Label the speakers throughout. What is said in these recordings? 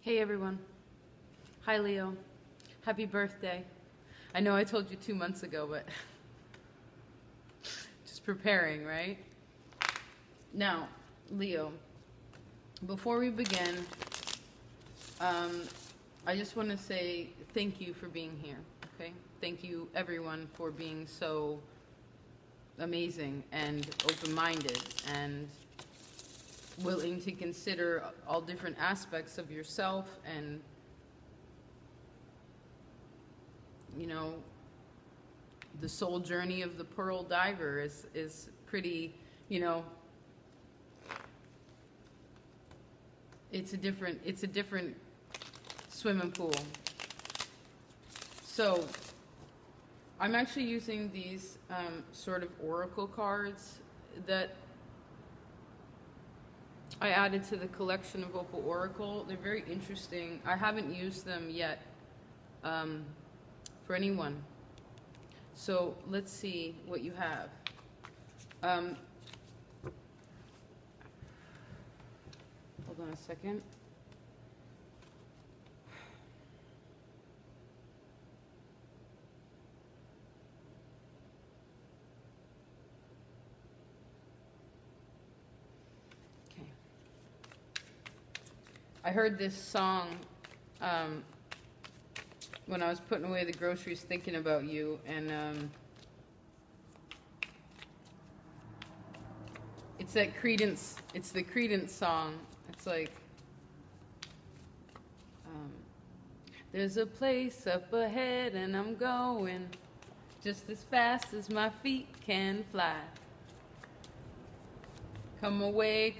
Speaker 1: Hey everyone. Hi Leo. Happy birthday. I know I told you 2 months ago, but just preparing, right? Now, Leo, before we begin, I just want to say thank you for being here, okay? Thank you everyone for being so amazing and open-minded and willing to consider all different aspects of yourself, and you know, the soul journey of the pearl diver is pretty, you know, it's a different swimming pool. So I'm actually using these sort of oracle cards that I added to the collection of Opal Oracle. They're very interesting. I haven't used them yet for anyone. So let's see what you have. Hold on a second. I heard this song when I was putting away the groceries thinking about you, and it's that Credence, it's the Credence song. It's like, there's a place up ahead and I'm going just as fast as my feet can fly. Come away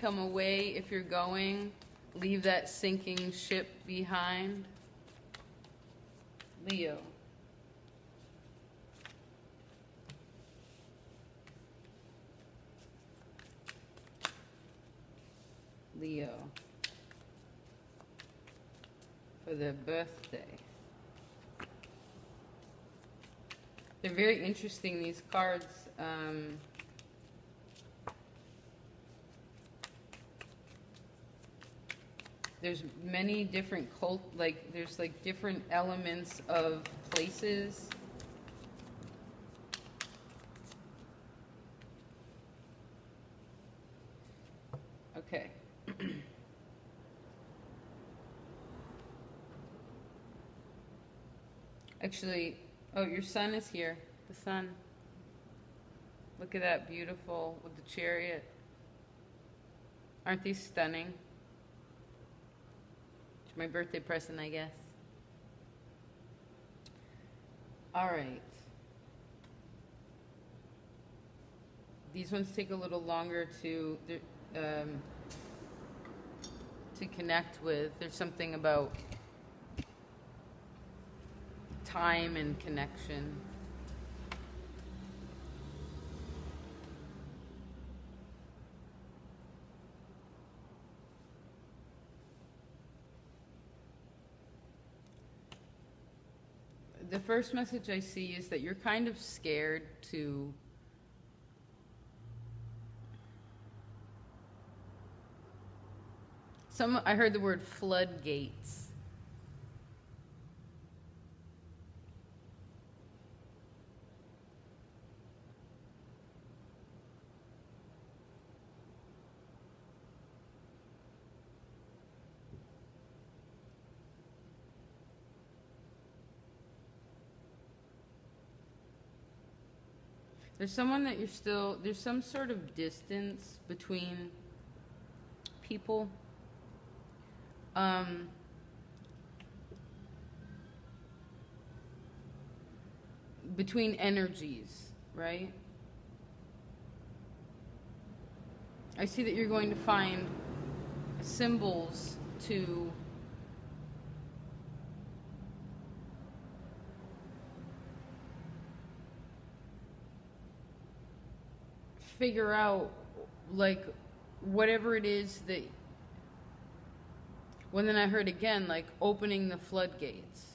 Speaker 1: if you're going. Leave that sinking ship behind. Leo. Leo. For their birthday. They're very interesting, these cards. There's many different there's like different elements of places. Okay. Actually, oh, your sun is here. The sun. Look at that, beautiful, with the chariot. Aren't these stunning? My birthday present, I guess. All right. These ones take a little longer to connect with. There's something about time and connection. The first message I see is that you're kind of scared to I heard the word floodgates. There's someone that there's some sort of distance between people. Between energies, right? I see that you're going to find symbols to figure out, like, whatever it is that, well, then I heard again, like, opening the floodgates.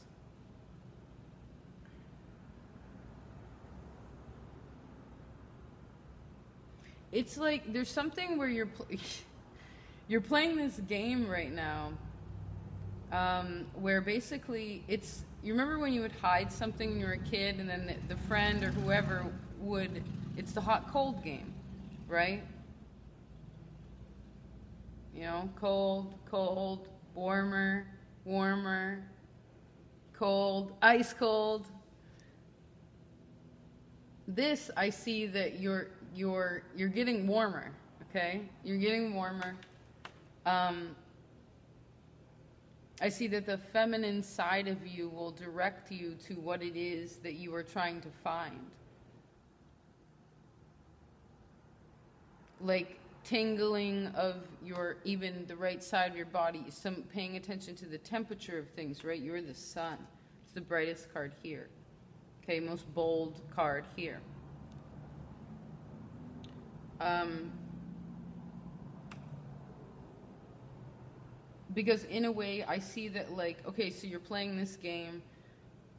Speaker 1: It's like there's something where you're playing this game right now where basically it's, you remember when you would hide something when you were a kid, and then the friend or whoever would, it's the hot cold game, right? You know, cold, cold, warmer, warmer, cold, ice cold. This, I see that you're getting warmer, okay? You're getting warmer. I see that the feminine side of you will direct you to what it is that you are trying to find. Like tingling of your, even the right side of your body, some paying attention to the temperature of things, right? You're the sun. It's the brightest card here. Okay, most bold card here. Because in a way, I see that, like, okay, so you're playing this game,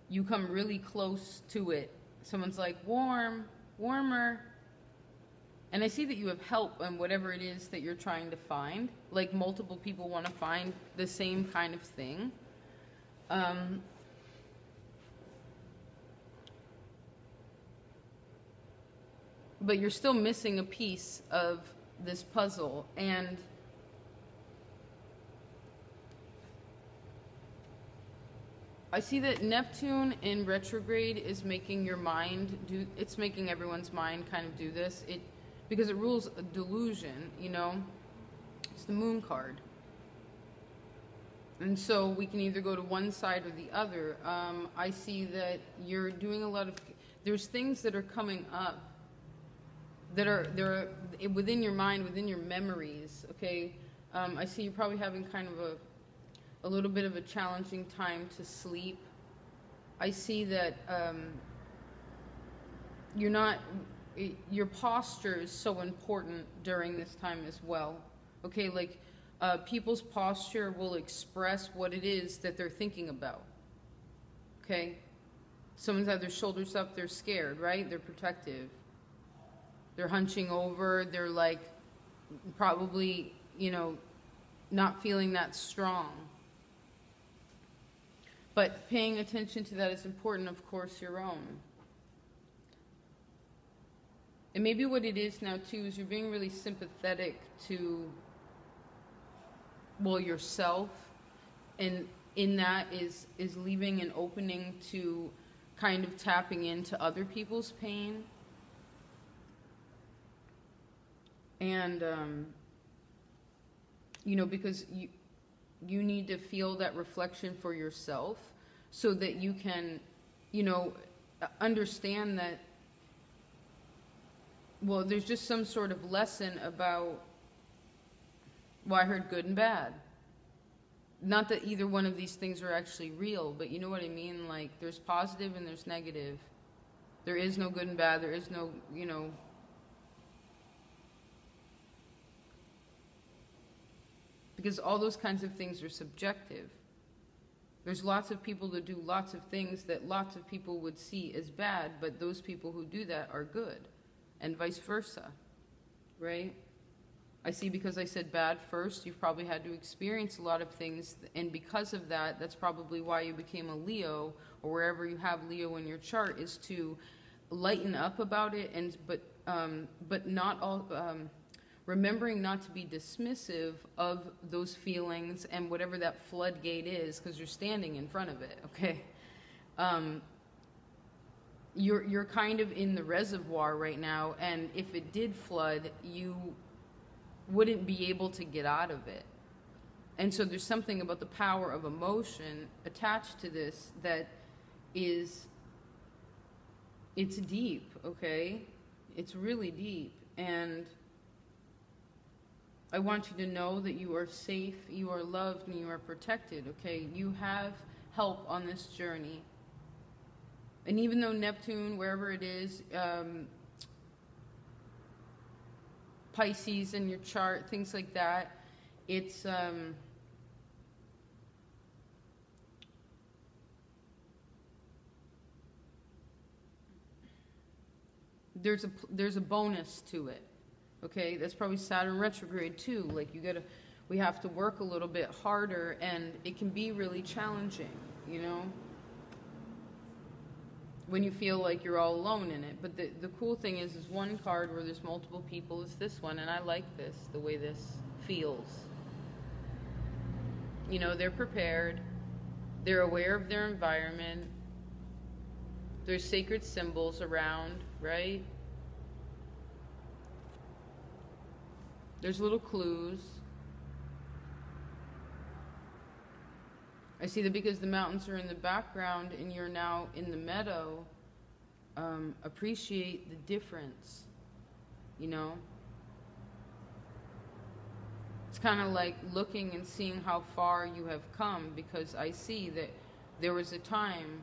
Speaker 1: you come really close to it. Someone's like, warm, warmer. And I see that you have help on whatever it is that you're trying to find. Like, multiple people want to find the same kind of thing. But you're still missing a piece of this puzzle. And I see that Neptune in retrograde is making your mind do, it's making everyone's mind kind of do this. Because it rules a delusion, you know? It's the moon card. And so we can either go to one side or the other. I see that you're doing a lot of, there's things that are coming up that are within your mind, within your memories, okay? I see you probably having kind of a little bit of a challenging time to sleep. I see that your posture is so important during this time as well. Okay, like people's posture will express what it is that they're thinking about. Okay? Someone's had their shoulders up, they're scared, right? They're protective. They're hunching over, they're like probably, you know, not feeling that strong. But paying attention to that is important, of course, your own. And maybe what it is now, too, is you're being really sympathetic to, well, yourself. And in that is leaving an opening to kind of tapping into other people's pain. And, you know, because you need to feel that reflection for yourself so that you can, you know, understand that, well, there's just some sort of lesson about, well, I heard good and bad. Not that either one of these things are actually real, but you know what I mean? Like, there's positive and there's negative. There is no good and bad. There is no, you know, because all those kinds of things are subjective. There's lots of people that do lots of things that lots of people would see as bad, but those people who do that are good, and vice versa, right? I see, because I said bad first, you've probably had to experience a lot of things, and because of that, that's probably why you became a Leo, or wherever you have Leo in your chart, is to lighten up about it, and but not all... remembering not to be dismissive of those feelings and whatever that floodgate is, because you're standing in front of it, okay? You're kind of in the reservoir right now, and if it did flood, you wouldn't be able to get out of it. And so there's something about the power of emotion attached to this that is, it's deep, okay? It's really deep, and I want you to know that you are safe, you are loved, and you are protected, okay? You have help on this journey. And even though Neptune, wherever it is, Pisces in your chart, things like that, it's... there's a bonus to it. Okay, that's probably Saturn retrograde too. Like, you gotta, we have to work a little bit harder, and it can be really challenging, you know, when you feel like you're all alone in it. But the cool thing is one card where there's multiple people is this one, and I like this, the way this feels. You know, they're prepared, they're aware of their environment, there's sacred symbols around, right? There's little clues. I see that because the mountains are in the background and you're now in the meadow, appreciate the difference, you know? It's kind of like looking and seeing how far you have come, because I see that there was a time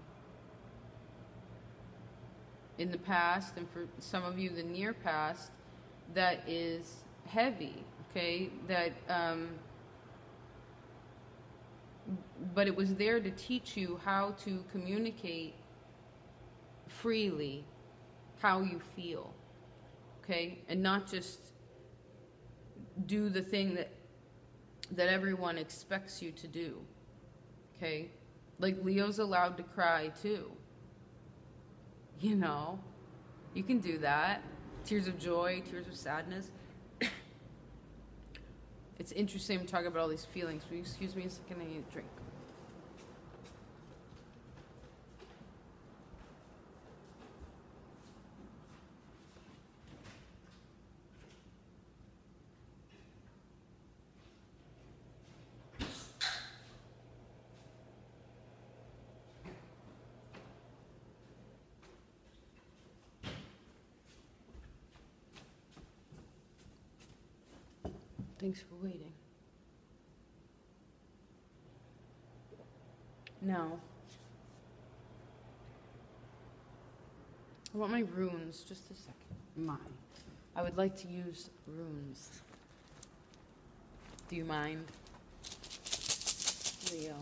Speaker 1: in the past, and for some of you the near past, that is heavy, okay? That, but it was there to teach you how to communicate freely how you feel, okay? And not just do the thing that everyone expects you to do, okay? Like Leo's allowed to cry too, you know? You can do that. Tears of joy, tears of sadness. It's interesting I'm talking about all these feelings. Will you excuse me a second? I need a drink. Thanks for waiting. Now, I want my runes, just a second. I would like to use runes. Do you mind, Leo?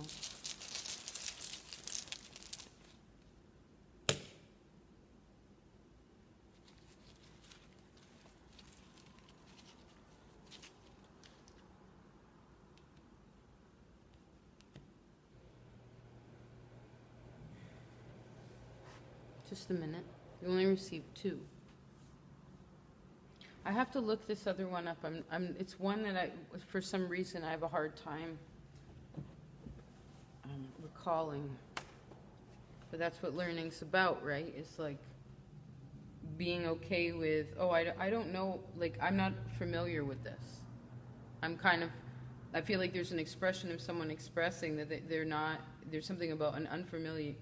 Speaker 1: Just a minute. You only received 2. I have to look this other one up. It's one that for some reason, I have a hard time recalling. But that's what learning's about, right? It's like being okay with, oh, I don't know, like, I'm not familiar with this. I feel like there's an expression of someone expressing that they're not, there's something about an unfamiliar,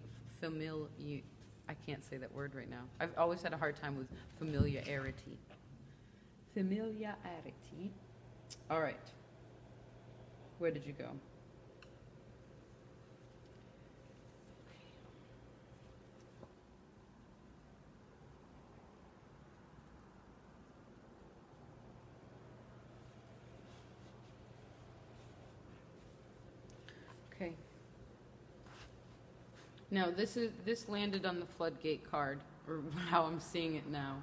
Speaker 1: I can't say that word right now. I've always had a hard time with familiarity. Familiarity. All right. Where did you go? Okay. Now, this landed on the floodgate card, or how I'm seeing it now.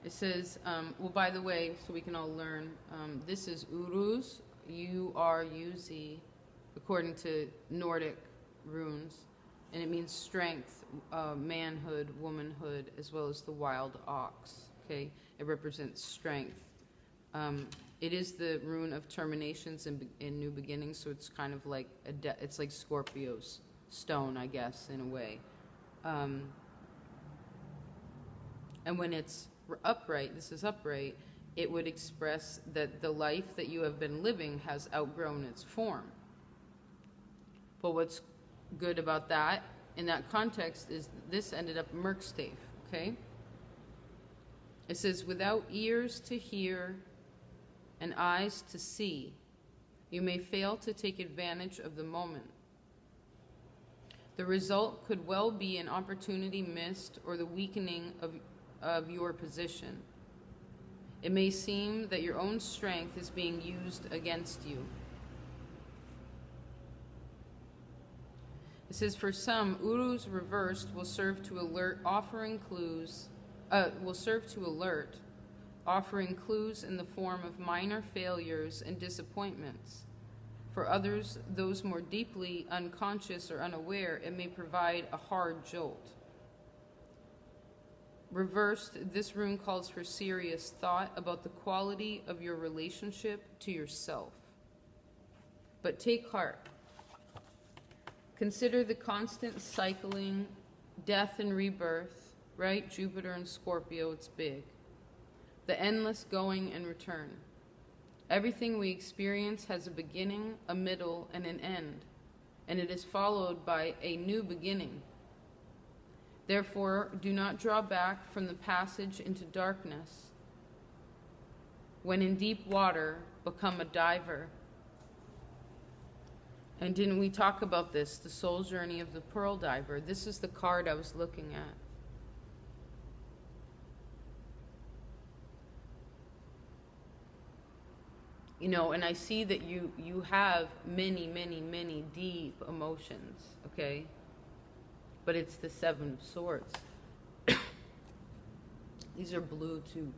Speaker 1: It says, well, by the way, so we can all learn, this is Uruz, U-R-U-Z, according to Nordic runes, and it means strength, manhood, womanhood, as well as the wild ox, okay? It represents strength. It is the rune of terminations and new beginnings, so it's kind of like it's like Scorpio's stone, I guess, in a way. And when it's upright, this is upright, it would express that the life that you have been living has outgrown its form. But what's good about that, in that context, is this ended up Merkstave, okay? It says, without ears to hear and eyes to see, you may fail to take advantage of the moment. The result could well be an opportunity missed or the weakening of your position. It may seem that your own strength is being used against you. It says, for some, Uruz reversed will serve to alert, offering clues in the form of minor failures and disappointments. For others, those more deeply unconscious or unaware, it may provide a hard jolt. Reversed, this rune calls for serious thought about the quality of your relationship to yourself. But take heart. Consider the constant cycling, death and rebirth, right? Jupiter and Scorpio, it's big. The endless going and return. Everything we experience has a beginning, a middle, and an end, and it is followed by a new beginning. Therefore, do not draw back from the passage into darkness. When in deep water, become a diver. And didn't we talk about this, the soul journey of the pearl diver? This is the card I was looking at. You know, and I see that you have many, many, many deep emotions, okay? But it's the Seven of Swords. These are blue too.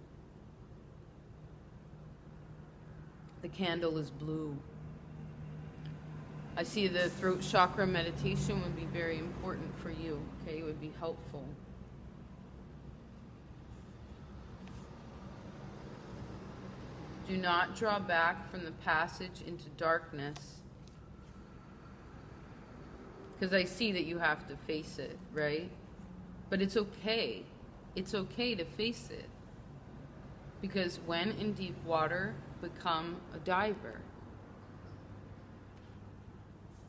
Speaker 1: The candle is blue. I see the throat chakra meditation would be very important for you, okay? It would be helpful. Do not draw back from the passage into darkness. Because I see that you have to face it, right? But it's okay. It's okay to face it. Because when in deep water, become a diver.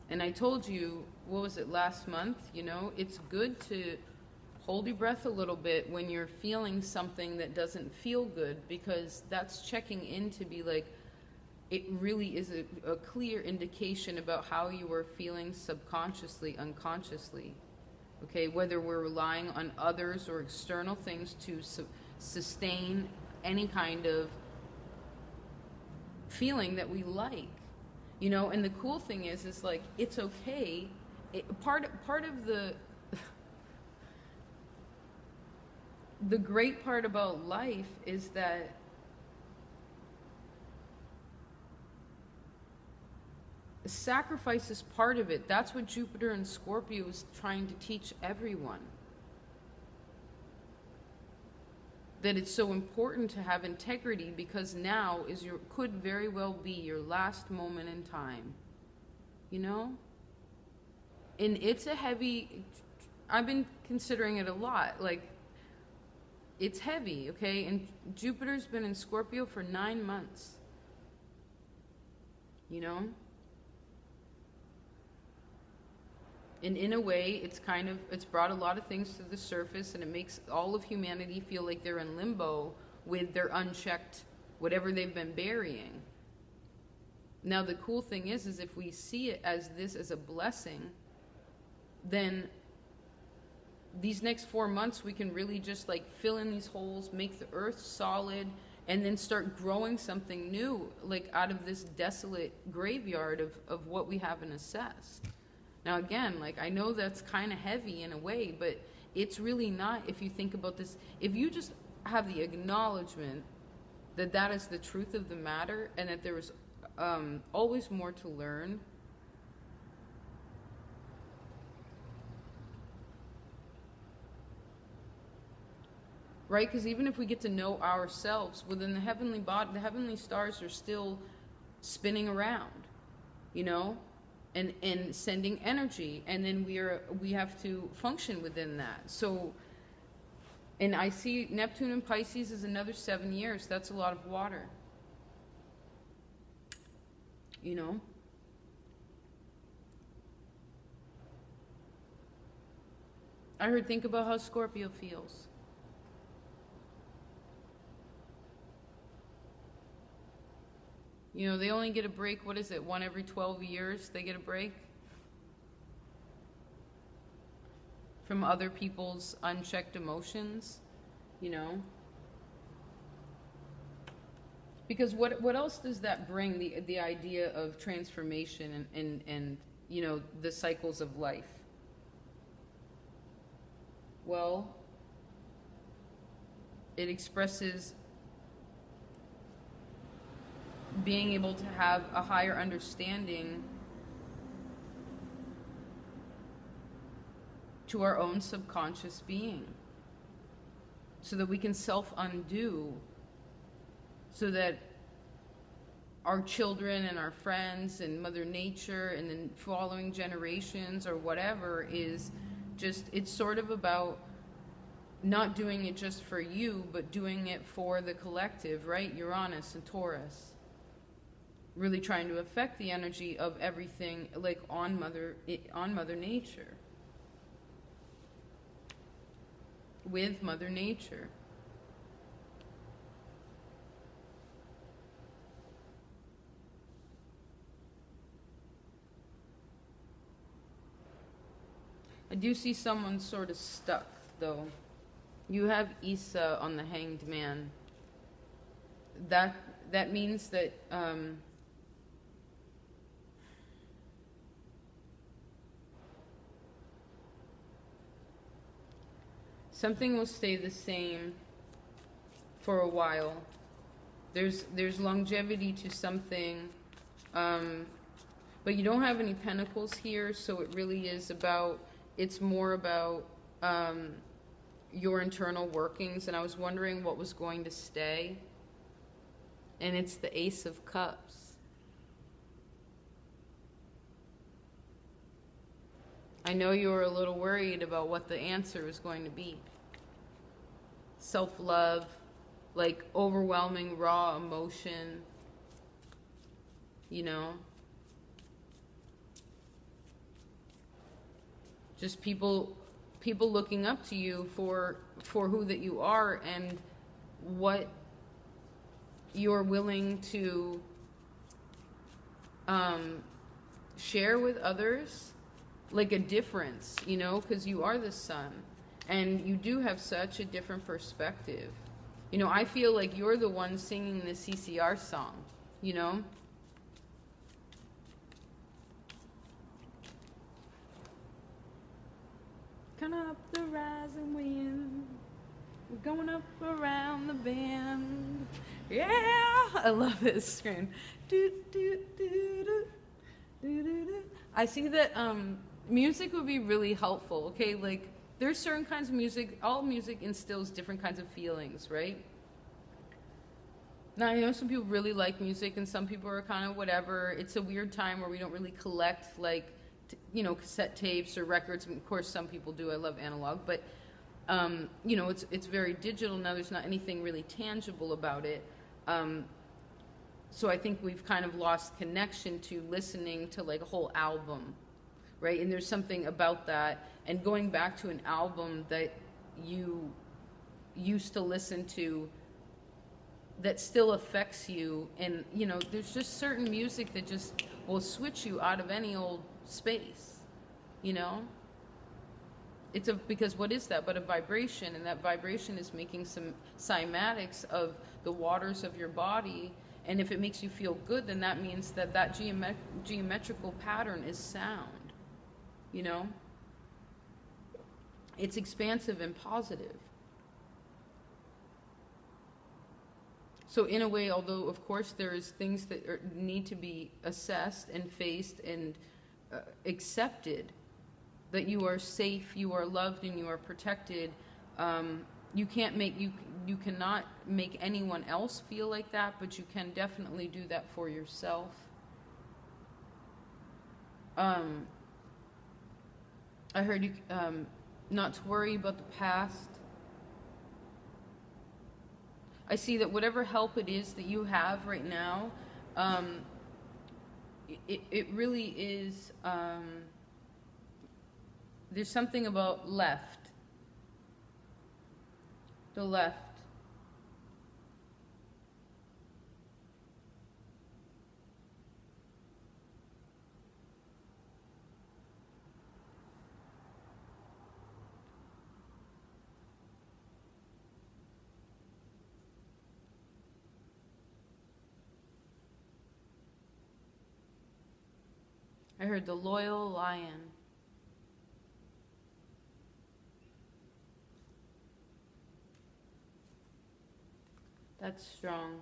Speaker 1: And I told you, what was it, last month? You know, it's good to hold your breath a little bit when you're feeling something that doesn't feel good, because that's checking in to be like, it really is a clear indication about how you are feeling subconsciously, unconsciously. Okay, whether we're relying on others or external things to sustain any kind of feeling that we like. You know, and the cool thing is like, it's okay. Part of the great part about life is that sacrifice is part of it. That's what Jupiter and Scorpio is trying to teach everyone. That it's so important to have integrity, because now could very well be your last moment in time. You know? And it's a heavy, I've been considering it a lot, like, it's heavy, okay? And Jupiter's been in Scorpio for 9 months. You know? And in a way, it's brought a lot of things to the surface, and it makes all of humanity feel like they're in limbo with their unchecked, whatever they've been burying. Now, the cool thing is if we see it as a blessing, then these next 4 months, we can really just like fill in these holes, make the earth solid, and then start growing something new, like out of this desolate graveyard of what we haven't assessed. Now again, like, I know that's kind of heavy in a way, but it's really not if you think about this. If you just have the acknowledgement that that is the truth of the matter, and that there is always more to learn. Right? Because even if we get to know ourselves, within the heavenly body, the heavenly stars are still spinning around, you know? And sending energy, and then we have to function within that. So, and I see Neptune and Pisces is another 7 years. That's a lot of water. You know? I heard, think about how Scorpio feels. You know, they only get a break, what is it, 1 every 12 years they get a break? From other people's unchecked emotions, you know? Because what else does that bring, the idea of transformation and you know, the cycles of life? Well, it expresses being able to have a higher understanding to our own subconscious being, so that we can self-undo, so that our children and our friends and Mother Nature and the following generations or whatever is just, it's sort of about not doing it just for you, but doing it for the collective, right? Uranus and Taurus. Really trying to affect the energy of everything, like on Mother Nature. With Mother Nature. I do see someone sort of stuck, though. You have Issa on the Hanged Man. That means that something will stay the same for a while. There's longevity to something, but you don't have any pentacles here, so it really is about, it's more about your internal workings, and I was wondering what was going to stay, and it's the Ace of Cups. I know you were a little worried about what the answer was going to be. Self-love, like overwhelming raw emotion, you know? Just people looking up to you for who that you are and what you're willing to share with others, like a difference, you know, because you are the sun and you do have such a different perspective. You know, I feel like you're the one singing the CCR song, you know? Coming up the rising wind, we're going up around the bend. Yeah, I love this screen. Do, do, do, do, do, do, do. I see that music would be really helpful. Okay, like there's certain kinds of music. All music instills different kinds of feelings, right? Now I know some people really like music, and some people are kind of whatever. It's a weird time where we don't really collect like, you know, cassette tapes or records. I mean, of course, some people do. I love analog, but you know, it's very digital now. There's not anything really tangible about it. So I think we've kind of lost connection to listening to like a whole album, right? And there's something about that, and going back to an album that you used to listen to that still affects you. And you know, there's just certain music that just will switch you out of any old space, you know? It's because what is that but a vibration, and that vibration is making some cymatics of the waters of your body, and if it makes you feel good, then that means that that geometrical pattern is sound, you know? It's expansive and positive. So in a way, although of course there's things that need to be assessed and faced and accepted, that you are safe, you are loved, and you are protected. You cannot make anyone else feel like that, but you can definitely do that for yourself. I heard you not to worry about the past. I see that whatever help it is that you have right now, it really is, there's something about left. The left. I heard the loyal lion. That's strong.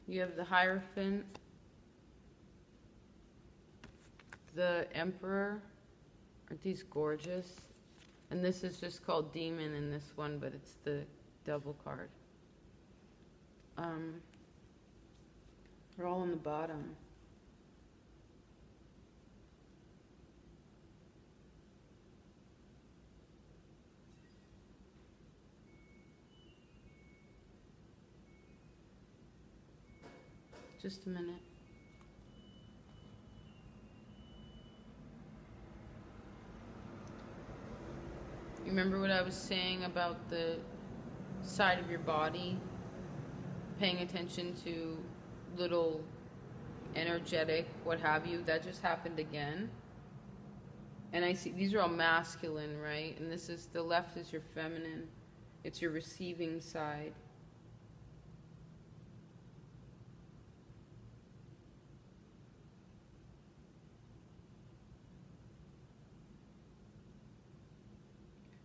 Speaker 1: You have the Hierophant, the Emperor. Aren't these gorgeous? And this is just called Demon in this one, but it's the double card. They're all on the bottom. Just a minute. You remember what I was saying about the side of your body? Paying attention to little energetic, what have you. That just happened again. And I see, these are all masculine, right? And this is, the left is your feminine. It's your receiving side.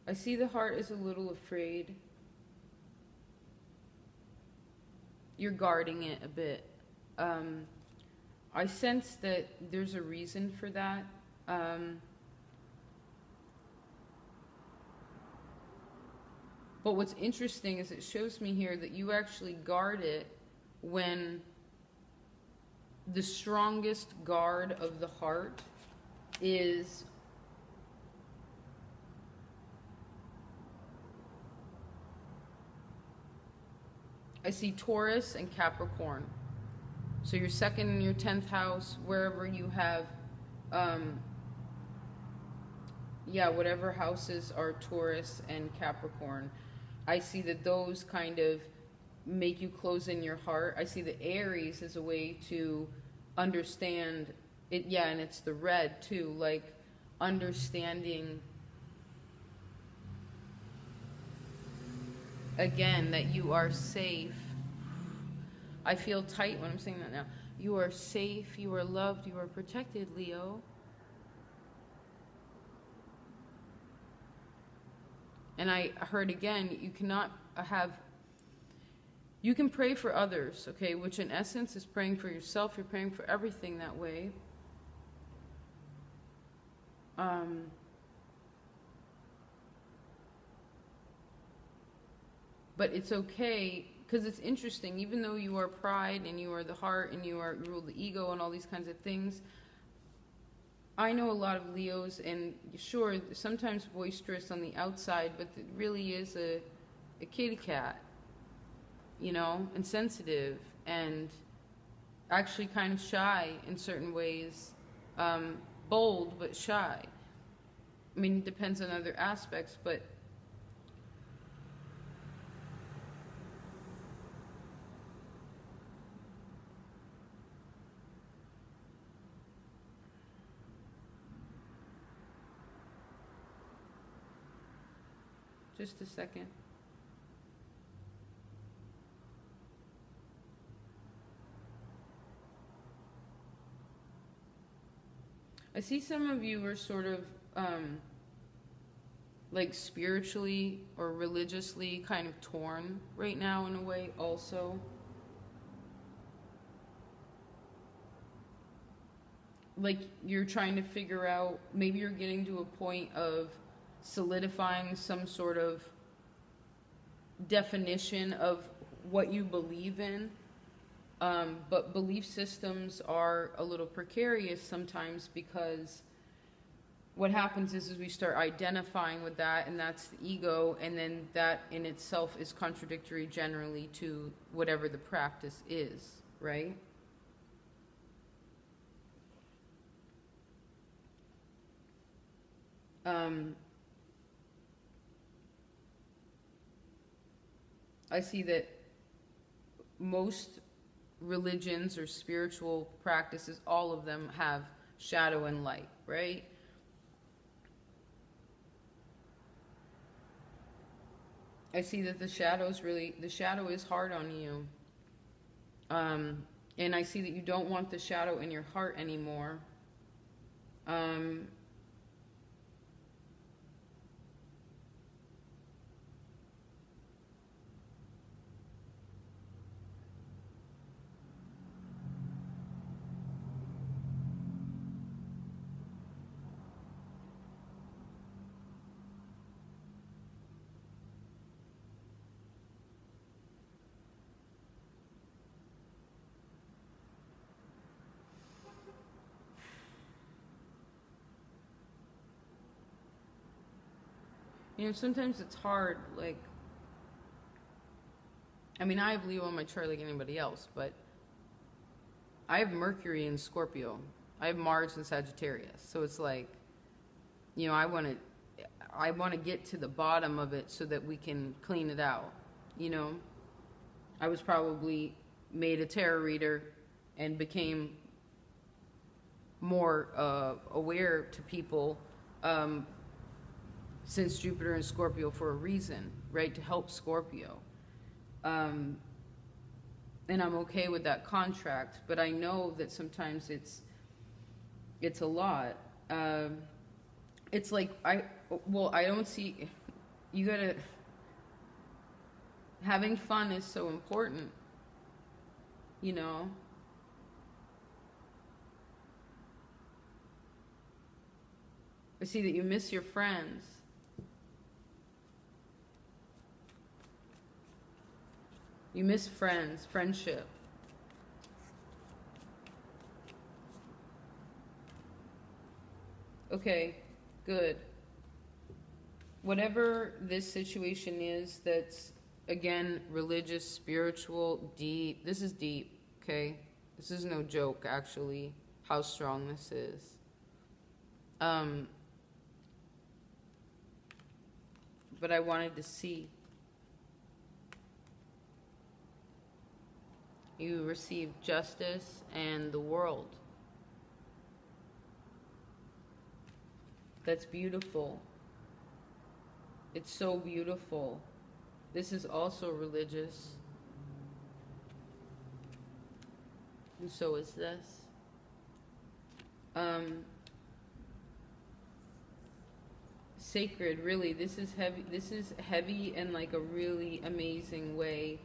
Speaker 1: I see the heart is a little afraid. You're guarding it a bit. I sense that there's a reason for that. But what's interesting is it shows me here that you actually guard it when the strongest guard of the heart is I see Taurus and Capricorn. So your second and your 10th house, wherever you have, whatever houses are Taurus and Capricorn, I see that those kind of make you close in your heart. I see the Aries as a way to understand it. Yeah, and it's the red too, like understanding again that you are safe. I feel tight when I'm saying that now. You are safe, you are loved, you are protected, Leo. And I heard again, you cannot have, you can pray for others, okay, which in essence is praying for yourself. You're praying for everything that way. But it's okay, because it's interesting, even though you are pride and you are the heart and you rule the ego and all these kinds of things, I know a lot of Leos, and sure, sometimes boisterous on the outside, but it really is a kitty cat, you know, and sensitive, and actually kind of shy in certain ways, bold but shy. I mean, it depends on other aspects, but just a second. I see some of you are sort of like spiritually or religiously kind of torn right now in a way also. Like you're trying to figure out, maybe you're getting to a point of solidifying some sort of definition of what you believe in, but belief systems are a little precarious sometimes, because what happens is we start identifying with that, and that's the ego, and then that in itself is contradictory generally to whatever the practice is, right? I see that most religions or spiritual practices, all of them have shadow and light, right? I see that the shadow is hard on you. And I see that you don't want the shadow in your heart anymore. You know, sometimes it's hard, like, I mean, I have Leo on my chart like anybody else, but I have Mercury in Scorpio. I have Mars in Sagittarius. So it's like, you know, I want to get to the bottom of it so that we can clean it out. You know, I was probably made a tarot reader and became more aware to people since Jupiter in Scorpio for a reason, right? To help Scorpio. And I'm okay with that contract, but I know that sometimes it's a lot. It's like, I don't see, you gotta, having fun is so important, you know? I see that you miss your friends. You miss friends, friendship. Okay, good. Whatever this situation is that's, again, religious, spiritual, deep, this is deep, okay? This is no joke, actually, how strong this is. But I wanted to see. You receive justice and the world. That's beautiful. It's so beautiful. This is also religious. And so is this. Sacred, really, this is heavy in like a really amazing way.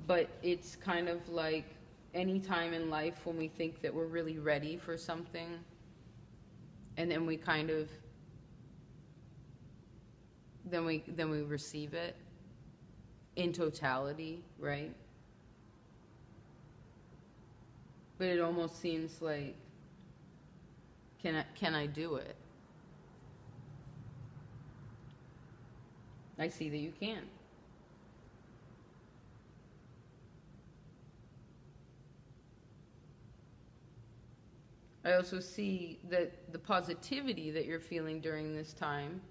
Speaker 1: But it's kind of like any time in life when we think that we're really ready for something, and then we kind of, then we receive it in totality, right? But it almost seems like, can I do it? I see that you can. I also see that the positivity that you're feeling during this time,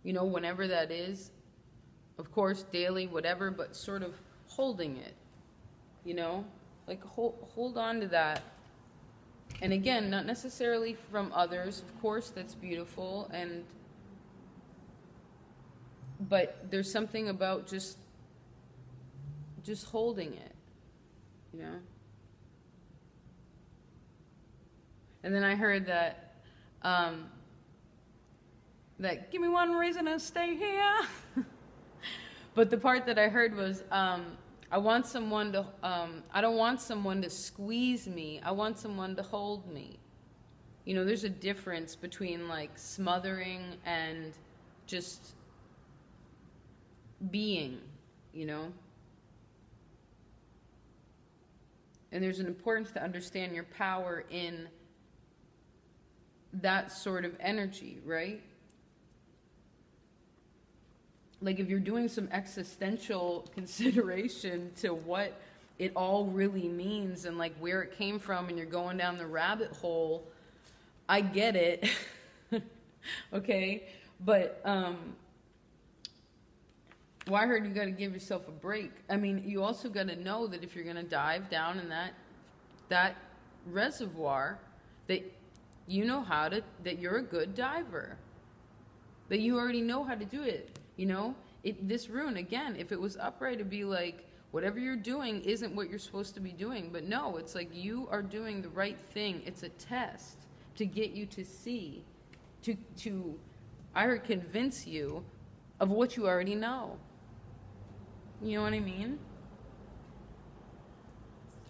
Speaker 1: you know, whenever that is, of course, daily, whatever, but sort of holding it, you know, like hold on to that. And again, not necessarily from others, of course, that's beautiful, but there's something about just holding it, you know. And then I heard that, that give me one reason to stay here. But the part that I heard was, I want someone to, I don't want someone to squeeze me. I want someone to hold me. You know, there's a difference between like smothering and just being, you know. And there's an importance to understand your power in that sort of energy, right? Like if you're doing some existential consideration to what it all really means and like where it came from, and you're going down the rabbit hole, I get it. Okay? But well, I heard you got to give yourself a break. I mean, you also got to know that if you're going to dive down in that reservoir, that you know how to, that you're a good diver, that you already know how to do it. You know, this rune, again, if it was upright, it'd be like, whatever you're doing isn't what you're supposed to be doing. But no, it's like you are doing the right thing. It's a test to get you to see, to I heard, convince you of what you already know. You know what I mean?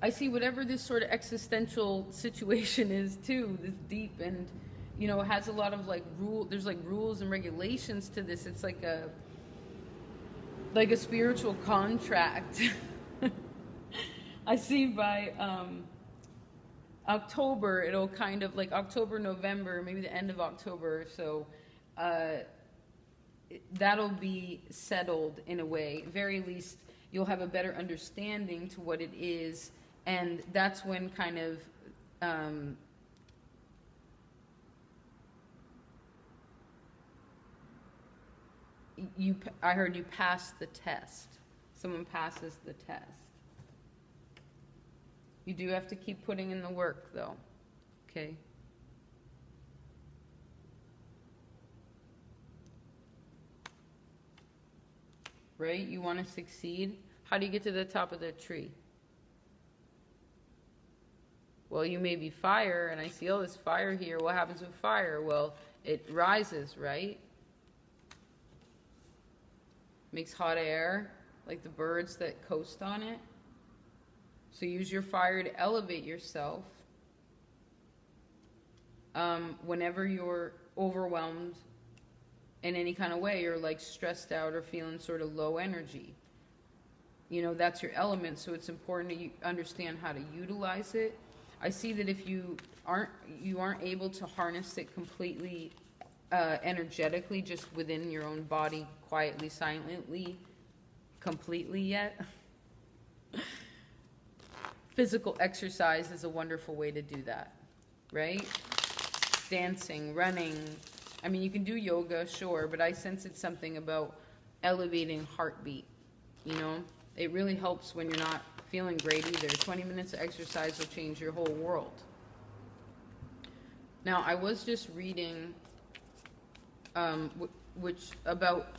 Speaker 1: I see whatever this sort of existential situation is too, this deep, and, you know, it has a lot of like there's like rules and regulations to this. It's like a spiritual contract. I see by October, it'll kind of like October, November, maybe the end of October or so, that'll be settled in a way. Very least, you'll have a better understanding to what it is, and that's when kind of I heard you passed the test. Someone passes the test. You do have to keep putting in the work, though. Okay? Right? You want to succeed? How do you get to the top of the tree? Well, you may be fire, and I see all this fire here. What happens with fire? Well, it rises, right? Makes hot air, like the birds that coast on it. So use your fire to elevate yourself. Whenever you're overwhelmed in any kind of way, you're like stressed out or feeling sort of low energy. You know, that's your element, so it's important to understand how to utilize it. I see that if you aren't able to harness it completely energetically, just within your own body, quietly, silently, completely yet, physical exercise is a wonderful way to do that, right? Dancing, running. I mean, you can do yoga, sure, but I sense it's something about elevating heartbeat, you know? It really helps when you're not feeling great either. 20 minutes of exercise will change your whole world. Now, I was just reading which about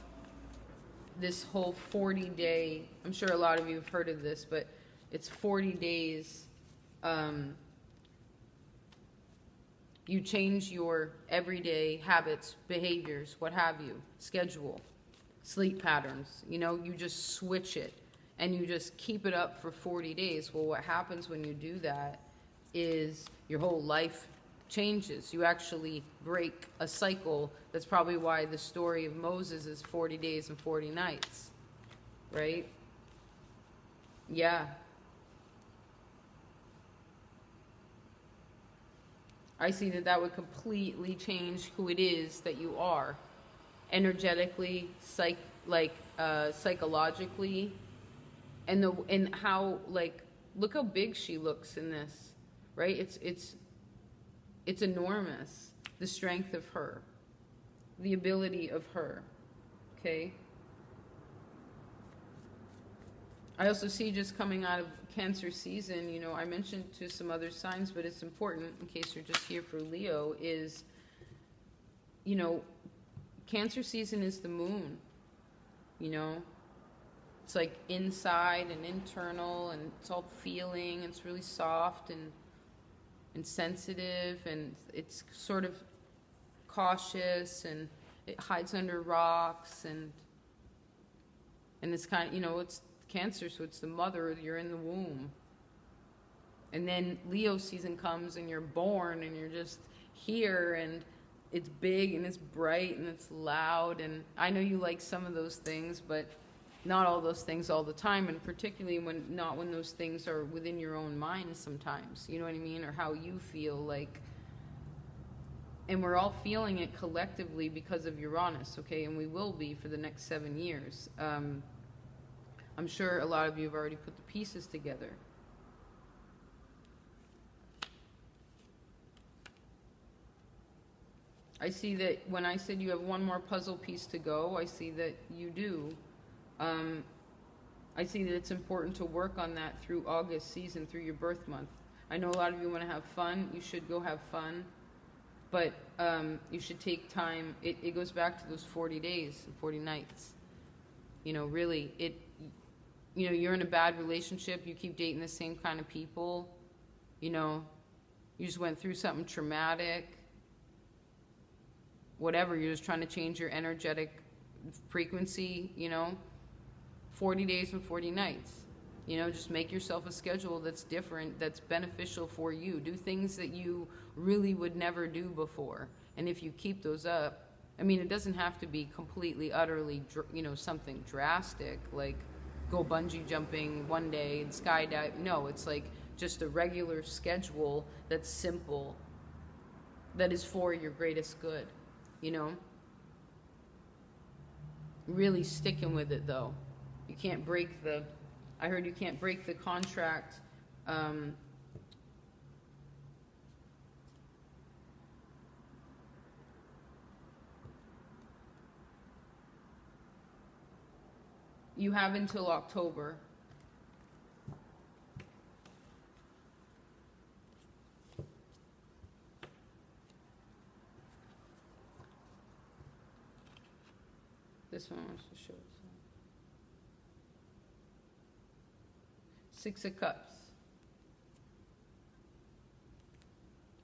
Speaker 1: this whole 40-day, I'm sure a lot of you have heard of this, but it's 40 days. You change your everyday habits, behaviors, what have you, schedule, sleep patterns. You know, you just switch it and you just keep it up for 40 days. Well, what happens when you do that is your whole life changes. You actually break a cycle. That's probably why the story of Moses is 40 days and 40 nights, right? Yeah. I see that that would completely change who it is that you are, energetically, psychologically, and how, like, look how big she looks in this, right? It's enormous, the strength of her, the ability of her, okay? I also see, just coming out of Cancer season, you know, I mentioned to some other signs, but it's important in case you're just here for Leo, is, you know, Cancer season is the moon, you know? It's like inside and internal, and it's all feeling, it's really soft and sensitive, and it's sort of cautious, and it hides under rocks, and it's kind of, you know, it's Cancer, so it's the mother, you're in the womb. And then Leo season comes and you're born and you're just here, and it's big and it's bright and it's loud, and I know you like some of those things, but not all those things all the time, and particularly when those things are within your own mind sometimes, you know what I mean, or how you feel like. And we're all feeling it collectively because of Uranus, okay, and we will be for the next 7 years. I'm sure a lot of you have already put the pieces together. I see that when I said you have one more puzzle piece to go, I see that you do. I see that it's important to work on that through August season, through your birth month. I know a lot of you want to have fun. You should go have fun. But you should take time. It goes back to those 40 days and 40 nights. You know, really, you know, you're in a bad relationship, you keep dating the same kind of people, you know, you just went through something traumatic, whatever, you're just trying to change your energetic frequency, you know, 40 days and 40 nights. You know, just make yourself a schedule that's different, that's beneficial for you. Do things that you really would never do before. And if you keep those up, I mean, it doesn't have to be completely, utterly, you know, something drastic, like go bungee jumping one day and skydive. No, it's like just a regular schedule that's simple, that is for your greatest good, you know? really sticking with it, though. You can't break the, I heard you can't break the contract. You have until October. This one wants to show itself. Six of Cups.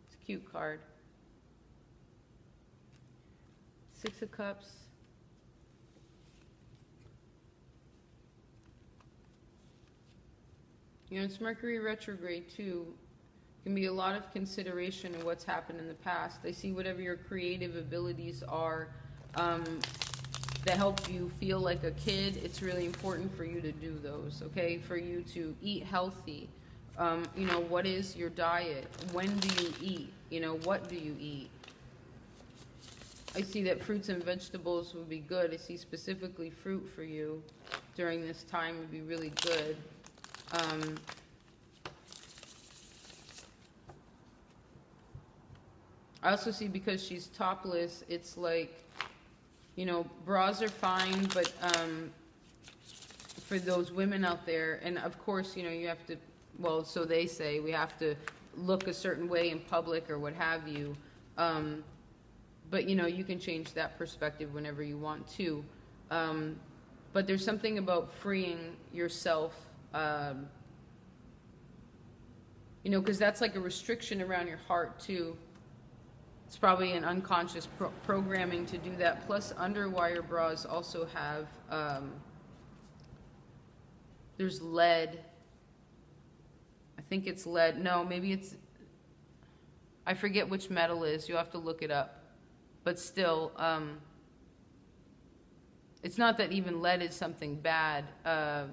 Speaker 1: It's a cute card. Six of Cups. You know, it's Mercury retrograde too. Can be a lot of consideration of what's happened in the past. I see whatever your creative abilities are that help you feel like a kid. It's really important for you to do those, okay? For you to eat healthy. You know, what is your diet? When do you eat? You know, what do you eat? I see that fruits and vegetables would be good. I see specifically fruit for you during this time would be really good. I also see because she's topless, it's like, you know, bras are fine, but for those women out there, and of course, you know, you have to, well, so they say, we have to look a certain way in public or what have you. But, you know, you can change that perspective whenever you want to. But there's something about freeing yourself, you know, because that's like a restriction around your heart too. It's probably an unconscious programming to do that. Plus, underwire bras also have, there's lead. I think it's lead. No, maybe it's, I forget which metal is. You'll have to look it up. But still, it's not that even lead is something bad. But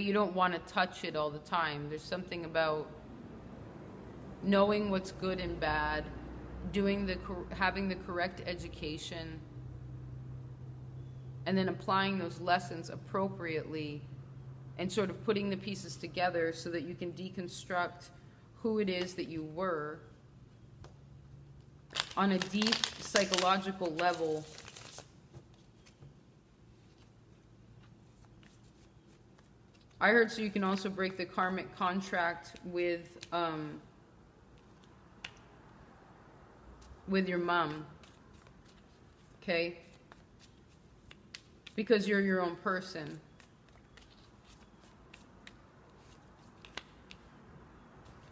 Speaker 1: you don't want to touch it all the time. There's something about knowing what's good and bad, having the correct education, and then applying those lessons appropriately and sort of putting the pieces together so that you can deconstruct who it is that you were on a deep psychological level. I heard so you can also break the karmic contract with your mom, okay? Because you're your own person.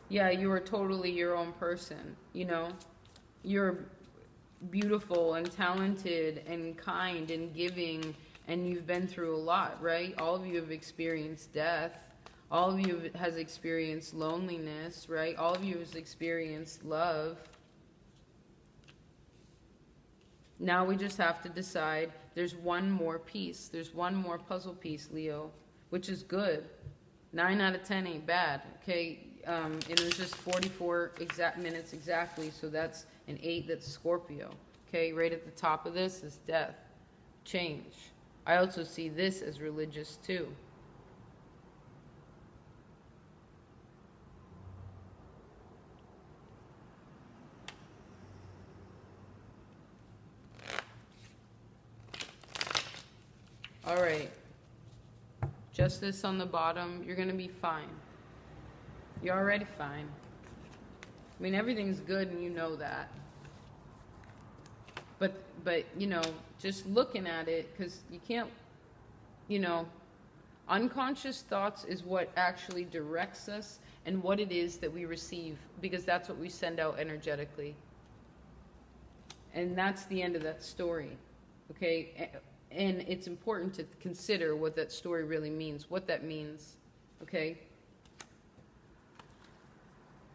Speaker 1: Yeah, you are totally your own person, you know? You're beautiful and talented and kind and giving, and you've been through a lot, right? All of you have experienced death. All of you has experienced loneliness, right? All of you has experienced love. Now we just have to decide. There's one more piece. There's one more puzzle piece, Leo, which is good. 9 out of 10 ain't bad, okay? It was just 44 minutes exactly, so that's an 8, that's Scorpio. Okay, right at the top of this is death, change. I also see this as religious too. All right, Justice on the bottom, you're gonna be fine. You're already fine. I mean, everything's good and you know that. But you know, just looking at it, because you can't, you know, unconscious thoughts is what actually directs us and what it is that we receive, because that's what we send out energetically. And that's the end of that story, okay? And it's important to consider what that story really means, what that means, okay?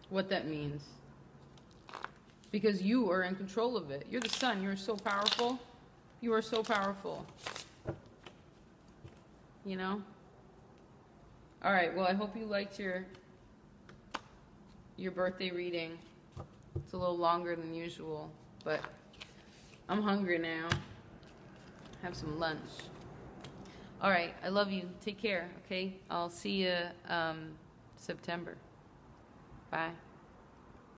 Speaker 1: What that means. Because you are in control of it. You're the sun. You're so powerful. You are so powerful. You know? All right. Well, I hope you liked your birthday reading. It's a little longer than usual, but I'm hungry now. Have some lunch. All right, I love you. Take care, okay? I'll see you September. Bye.